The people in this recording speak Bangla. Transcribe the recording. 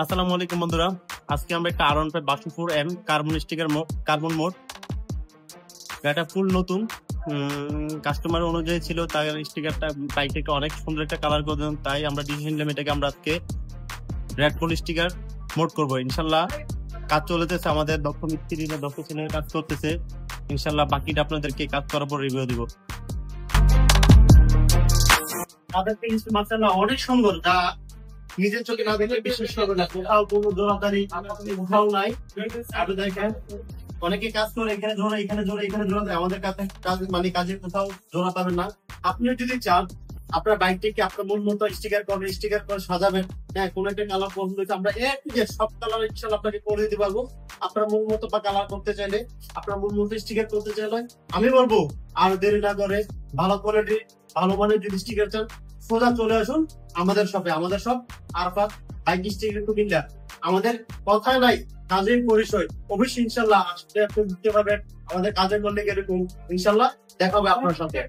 আসসালামু আলাইকুম বন্ধুরা, আজকে আমরা একটা R15 carbon sticker carbon mode এটা ফুল নতুন কাস্টমার অনুযায়ী ছিল, তাই স্টিকারটা বাইকটাকে অনেক সুন্দর একটা কালার করে দিলাম। তাই আমরা ডিসিশন নিলাম এটাকে আমরা আজকে রেড ফুল স্টিকার মোড করবো। ইনশাল্লাহ কাজ চলেছে, আমাদের দক্ষ মিস্ত্রি বা দক্ষ ছেলের কাজ করতেছে। ইনশাল্লাহ বাকিটা আপনাদেরকে কাজ করার পর রিভিউ দিব। তাদেরকে মাসাল্লাহ অনেক সুন্দর, যা নিজের চোখে না দেখলে বিশ্বাস করবে না। কোথাও কোনো জোড়াতারি কোথাও নাই। আপনি দেখেন অনেকে কাজ করে এখানে জোড়া, এখানে জোড়া, এখানে জোড়া দেয়। আমাদের কাছে কাজ মানে কাজে কোথাও জোড়া পাবেন না। আপনি যদি চান আপনার বাইকটিকে আপনার মন মতো স্টিকার করে সাজাবেন, হ্যাঁ, কোন একটা কালার পছন্দ হয়েছে আমরা সব কালার ইনশাল্লাহ আপনাকে করে দিতে পারবো। আপনার মন মতো বা কালার করতে চাইলে, আপনার মন মতো স্টিকার করতে চাইলে আমি বলবো আর দেরি না করে ভালো কোয়ালিটি ভালো মানের যদি স্টিকার চান সোজা চলে আসুন আমাদের শপে। আমাদের shop Arfat bike sticker Comilla. আমাদের কথাই নাই, কাজের পরিচয়। অবশ্যই ইনশাল্লাহ আসলে আপনি বুঝতে পারবেন আমাদের কাজের মধ্যে কিরকম। ইনশাল্লাহ দেখা হবে আপনার সাথে।